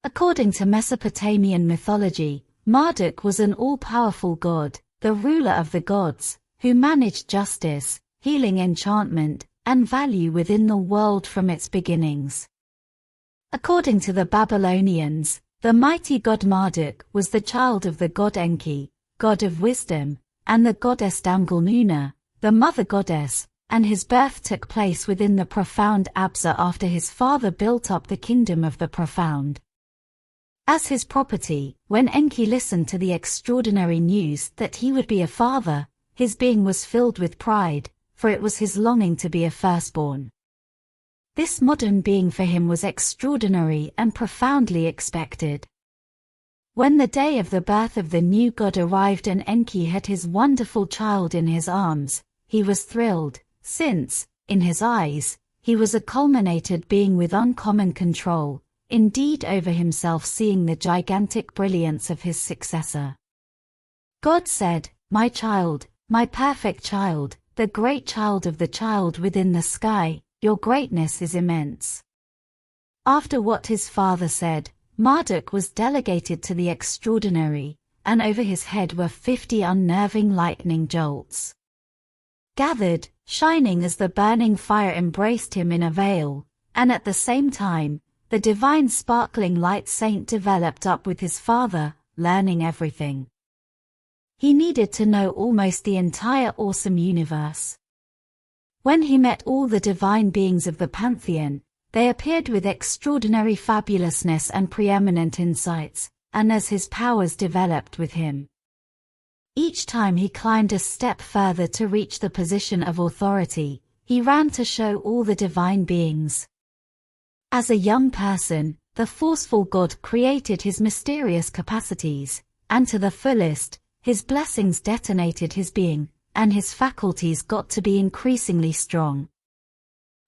According to Mesopotamian mythology, Marduk was an all-powerful god, the ruler of the gods, who managed justice, healing, enchantment, and value within the world from its beginnings. According to the Babylonians, the mighty god Marduk was the child of the god Enki, god of wisdom, and the goddess Damgalnuna, the mother goddess, and his birth took place within the profound Absa after his father built up the kingdom of the profound. As his property, when Enki listened to the extraordinary news that he would be a father, his being was filled with pride, for it was his longing to be a firstborn. This modern being for him was extraordinary and profoundly expected. When the day of the birth of the new god arrived and Enki had his wonderful child in his arms, he was thrilled, since, in his eyes, he was a culminated being with uncommon control, indeed over himself, seeing the gigantic brilliance of his successor. God said, "My child, my perfect child, the great child of the child within the sky, your greatness is immense." After what his father said, Marduk was delegated to the extraordinary, and over his head were 50 unnerving lightning jolts. Gathered, shining as the burning fire embraced him in a veil, and at the same time, the divine sparkling light saint developed up with his father, learning everything he needed to know almost the entire awesome universe. When he met all the divine beings of the pantheon, they appeared with extraordinary fabulousness and preeminent insights, and as his powers developed with him, each time he climbed a step further to reach the position of authority, he ran to show all the divine beings. As a young person, the forceful God created his mysterious capacities, and to the fullest, his blessings detonated his being, and his faculties got to be increasingly strong.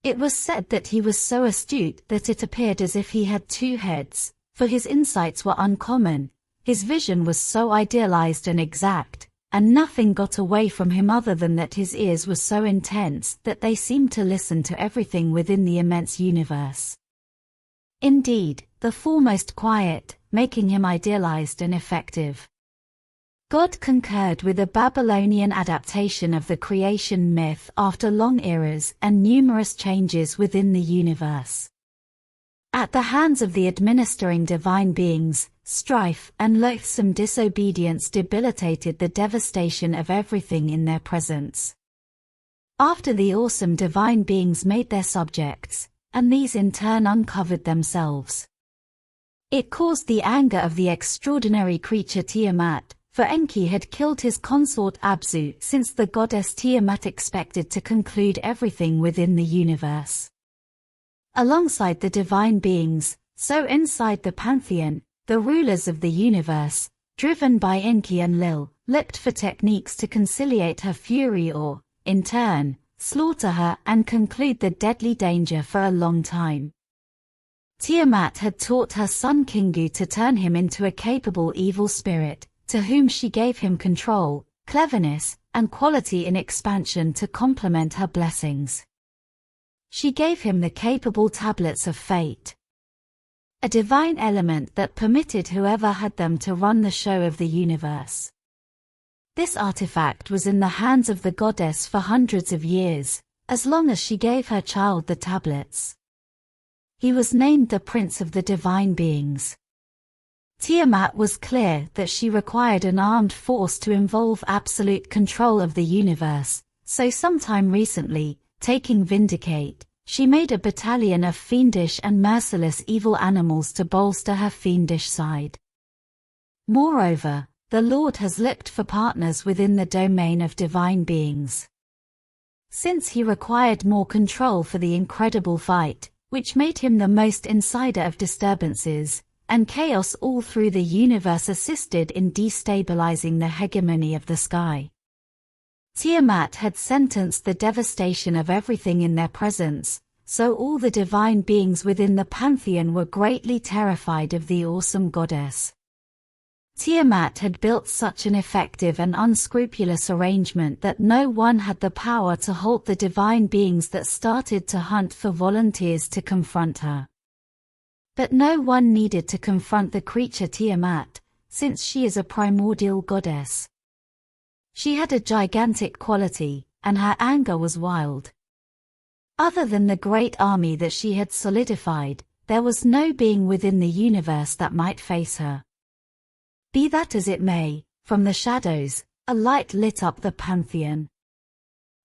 It was said that he was so astute that it appeared as if he had two heads, for his insights were uncommon, his vision was so idealized and exact, and nothing got away from him other than that his ears were so intense that they seemed to listen to everything within the immense universe. Indeed, the foremost quiet, making him idealized and effective. God concurred with a Babylonian adaptation of the creation myth after long eras and numerous changes within the universe. At the hands of the administering divine beings, strife and loathsome disobedience debilitated the devastation of everything in their presence. After the awesome divine beings made their subjects, and these in turn uncovered themselves, it caused the anger of the extraordinary creature Tiamat, for Enki had killed his consort Abzu since the goddess Tiamat expected to conclude everything within the universe. Alongside the divine beings, so inside the pantheon, the rulers of the universe, driven by Enki and Lil, looked for techniques to conciliate her fury or, in turn, slaughter her and conclude the deadly danger for a long time. Tiamat had taught her son Kingu to turn him into a capable evil spirit, to whom she gave him control, cleverness, and quality in expansion to complement her blessings. She gave him the capable tablets of fate, a divine element that permitted whoever had them to run the show of the universe. This artifact was in the hands of the goddess for hundreds of years, as long as she gave her child the tablets. He was named the Prince of the Divine Beings. Tiamat was clear that she required an armed force to involve absolute control of the universe, so sometime recently, taking Vindicate, she made a battalion of fiendish and merciless evil animals to bolster her fiendish side. Moreover, the Lord has looked for partners within the domain of divine beings. Since he required more control for the incredible fight, which made him the most insider of disturbances, and chaos all through the universe assisted in destabilizing the hegemony of the sky. Tiamat had sentenced the devastation of everything in their presence, so all the divine beings within the pantheon were greatly terrified of the awesome goddess. Tiamat had built such an effective and unscrupulous arrangement that no one had the power to halt the divine beings that started to hunt for volunteers to confront her. But no one needed to confront the creature Tiamat, since she is a primordial goddess. She had a gigantic quality, and her anger was wild. Other than the great army that she had solidified, there was no being within the universe that might face her. Be that as it may, from the shadows, a light lit up the pantheon.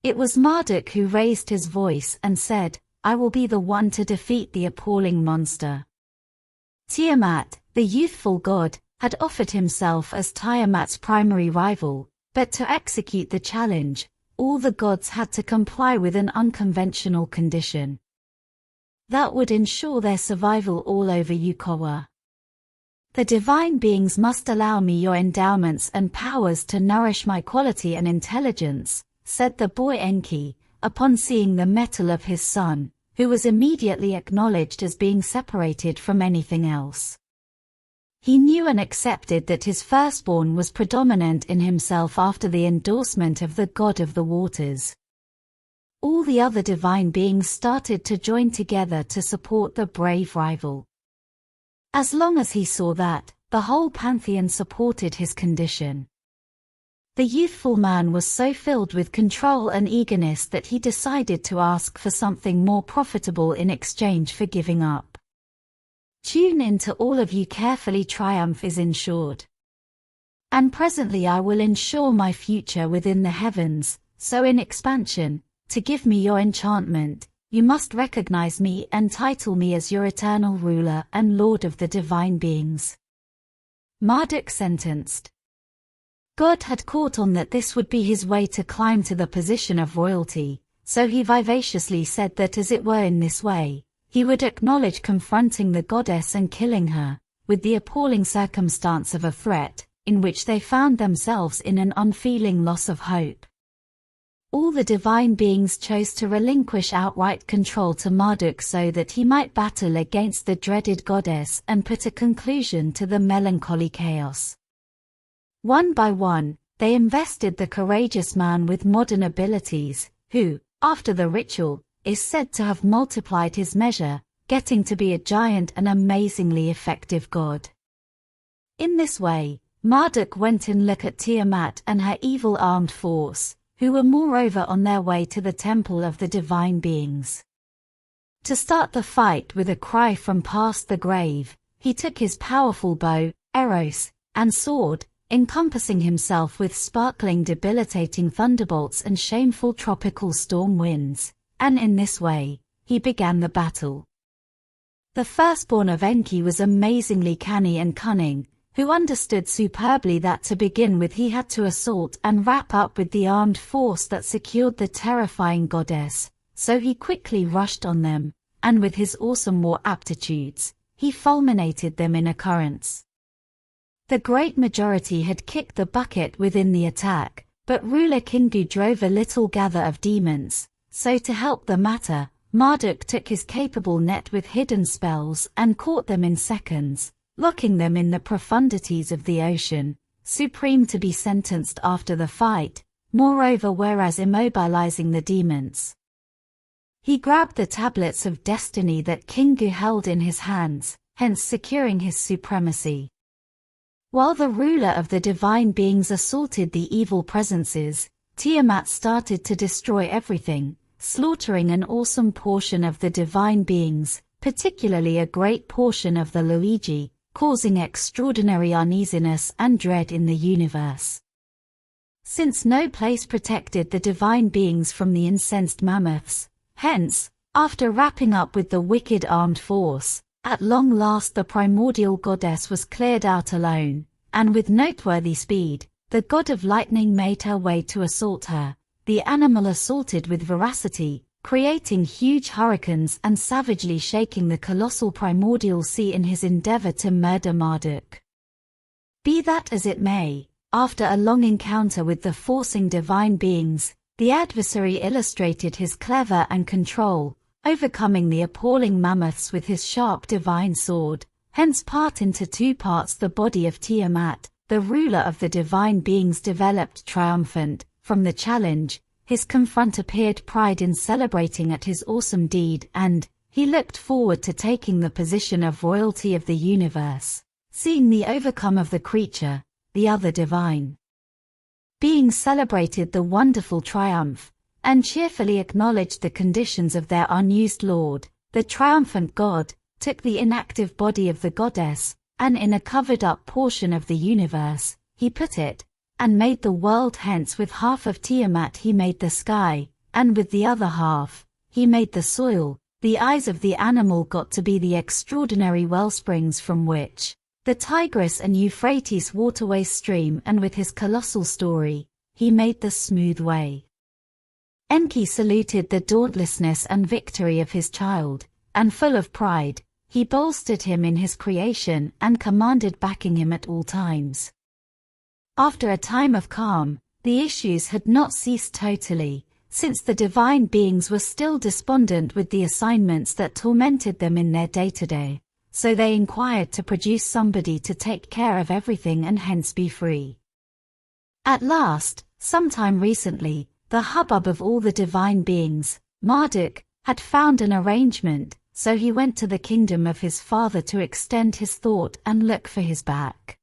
It was Marduk who raised his voice and said, "I will be the one to defeat the appalling monster." Tiamat, the youthful god, had offered himself as Tiamat's primary rival, but to execute the challenge, all the gods had to comply with an unconventional condition. That would ensure their survival all over Yukowa. "The divine beings must allow me your endowments and powers to nourish my quality and intelligence," said the boy Enki, upon seeing the mettle of his son, who was immediately acknowledged as being separated from anything else. He knew and accepted that his firstborn was predominant in himself after the endorsement of the god of the waters. All the other divine beings started to join together to support the brave rival. As long as he saw that, the whole pantheon supported his condition. The youthful man was so filled with control and eagerness that he decided to ask for something more profitable in exchange for giving up. "Tune in to all of you carefully, triumph is ensured. And presently I will ensure my future within the heavens, so in expansion, to give me your enchantment, you must recognize me and title me as your eternal ruler and lord of the divine beings." Marduk sentenced. God had caught on that this would be his way to climb to the position of royalty, so he vivaciously said that as it were in this way, he would acknowledge confronting the goddess and killing her, with the appalling circumstance of a threat, in which they found themselves in an unfeeling loss of hope. All the divine beings chose to relinquish outright control to Marduk so that he might battle against the dreaded goddess and put a conclusion to the melancholy chaos. One by one, they invested the courageous man with modern abilities, who, after the ritual, is said to have multiplied his measure, getting to be a giant and amazingly effective god. In this way, Marduk went and looked at Tiamat and her evil armed force, who were moreover on their way to the temple of the divine beings. To start the fight with a cry from past the grave, he took his powerful bow, arrows, and sword, encompassing himself with sparkling debilitating thunderbolts and shameful tropical storm winds, and in this way, he began the battle. The firstborn of Enki was amazingly canny and cunning, who understood superbly that to begin with he had to assault and wrap up with the armed force that secured the terrifying goddess, so he quickly rushed on them, and with his awesome war aptitudes, he fulminated them in occurrence. The great majority had kicked the bucket within the attack, but ruler Kingu drove a little gather of demons, so to help the matter, Marduk took his capable net with hidden spells and caught them in seconds, locking them in the profundities of the ocean, supreme to be sentenced after the fight, moreover whereas immobilizing the demons. He grabbed the tablets of destiny that Kingu held in his hands, hence securing his supremacy. While the ruler of the divine beings assaulted the evil presences, Tiamat started to destroy everything, slaughtering an awesome portion of the divine beings, particularly a great portion of the Luigi, causing extraordinary uneasiness and dread in the universe. Since no place protected the divine beings from the incensed mammoths, hence, after wrapping up with the wicked armed force, at long last the primordial goddess was cleared out alone, and with noteworthy speed, the god of lightning made her way to assault her. The animal assaulted with veracity, creating huge hurricanes and savagely shaking the colossal primordial sea in his endeavor to murder Marduk. Be that as it may, after a long encounter with the forcing divine beings, the adversary illustrated his clever and control, overcoming the appalling mammoths with his sharp divine sword, hence part into two parts the body of Tiamat, the ruler of the divine beings developed triumphant. From the challenge, his confront appeared pride in celebrating at his awesome deed and, he looked forward to taking the position of royalty of the universe, seeing the overcome of the creature, the other divine beings celebrated the wonderful triumph, and cheerfully acknowledged the conditions of their unused lord. The triumphant god took the inactive body of the goddess, and in a covered-up portion of the universe, he put it, and made the world. Hence with half of Tiamat he made the sky, and with the other half, he made the soil. The eyes of the animal got to be the extraordinary wellsprings from which the Tigris and Euphrates waterways stream, and with his colossal story, he made the smooth way. Enki saluted the dauntlessness and victory of his child, and full of pride, he bolstered him in his creation and commanded backing him at all times. After a time of calm, the issues had not ceased totally, since the divine beings were still despondent with the assignments that tormented them in their day-to-day, so they inquired to produce somebody to take care of everything and hence be free. At last, sometime recently, the hubbub of all the divine beings, Marduk, had found an arrangement, so he went to the kingdom of his father to extend his thought and look for his back.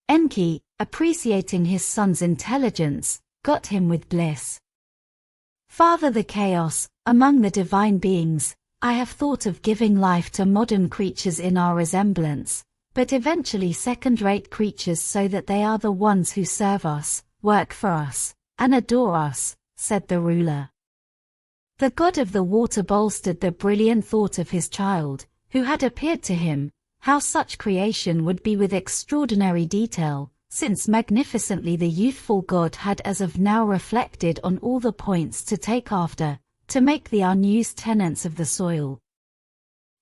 Enki, appreciating his son's intelligence, got him with bliss. Father, the chaos among the divine beings, I have thought of giving life to modern creatures in our resemblance, but eventually second-rate creatures, so that they are the ones who serve us, work for us, and adore us, said the ruler. The god of the water bolstered the brilliant thought of his child, who had appeared to him, how such creation would be with extraordinary detail, since magnificently the youthful god had as of now reflected on all the points to take after, to make the unused tenants of the soil.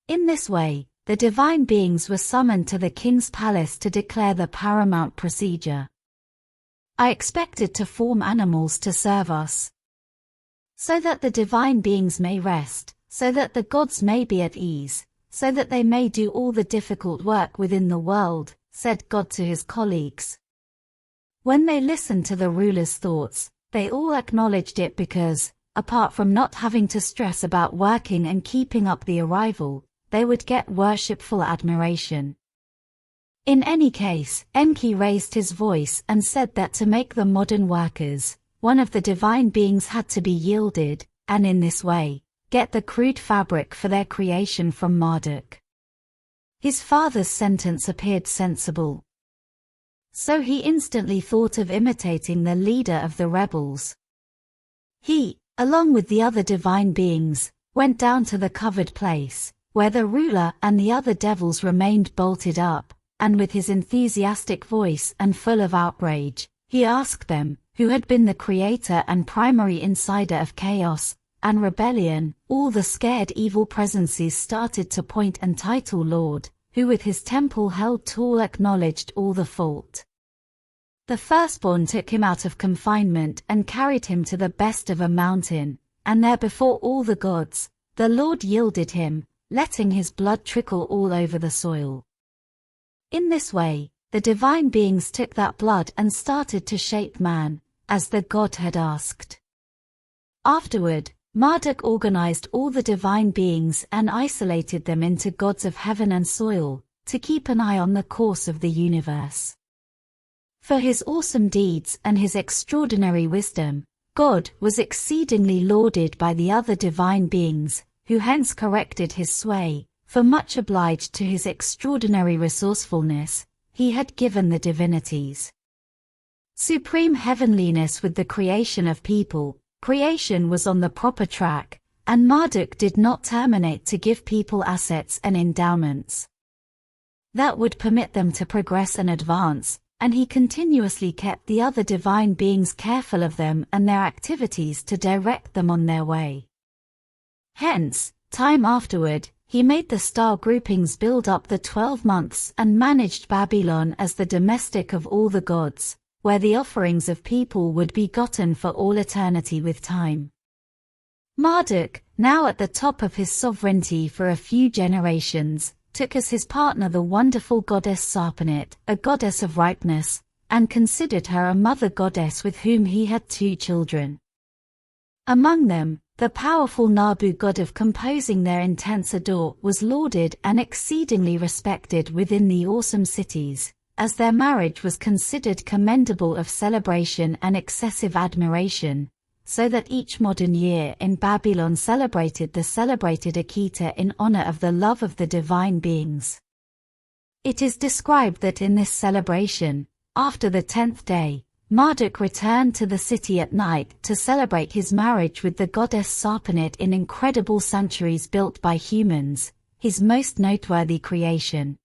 In this way, the divine beings were summoned to the king's palace to declare the paramount procedure. I expected to form animals to serve us, so that the divine beings may rest, so that the gods may be at ease, so that they may do all the difficult work within the world, said God to his colleagues. When they listened to the ruler's thoughts, they all acknowledged it because, apart from not having to stress about working and keeping up the arrival, they would get worshipful admiration. In any case, Enki raised his voice and said that to make them modern workers, one of the divine beings had to be yielded, and in this way, get the crude fabric for their creation from Marduk. His father's sentence appeared sensible, so he instantly thought of imitating the leader of the rebels. He, along with the other divine beings, went down to the covered place, where the ruler and the other devils remained bolted up, and with his enthusiastic voice and full of outrage, he asked them, who had been the creator and primary insider of chaos and rebellion. All the scared evil presences started to point and title Lord, who with his temple held tall acknowledged all the fault. The firstborn took him out of confinement and carried him to the best of a mountain, and there before all the gods, the Lord yielded him, letting his blood trickle all over the soil. In this way, the divine beings took that blood and started to shape man, as the god had asked. Afterward, Marduk organized all the divine beings and isolated them into gods of heaven and soil, to keep an eye on the course of the universe. For his awesome deeds and his extraordinary wisdom, God was exceedingly lauded by the other divine beings, who hence corrected his sway, for much obliged to his extraordinary resourcefulness, he had given the divinities supreme heavenliness with the creation of people. Creation was on the proper track, and Marduk did not terminate to give people assets and endowments that would permit them to progress and advance, and he continuously kept the other divine beings careful of them and their activities to direct them on their way. Hence, time afterward, he made the star groupings build up the 12 months and managed Babylon as the domestic of all the gods, where the offerings of people would be gotten for all eternity with time. Marduk, now at the top of his sovereignty for a few generations, took as his partner the wonderful goddess Sarpanit, a goddess of ripeness, and considered her a mother goddess with whom he had 2 children. Among them, The powerful Nabu god of composing their intense adore was lauded and exceedingly respected within the awesome cities, as their marriage was considered commendable of celebration and excessive admiration, so that each modern year in Babylon celebrated the celebrated Akita in honor of the love of the divine beings. It is described that in this celebration, after the 10th day, Marduk returned to the city at night to celebrate his marriage with the goddess Sarpanit in incredible sanctuaries built by humans, his most noteworthy creation.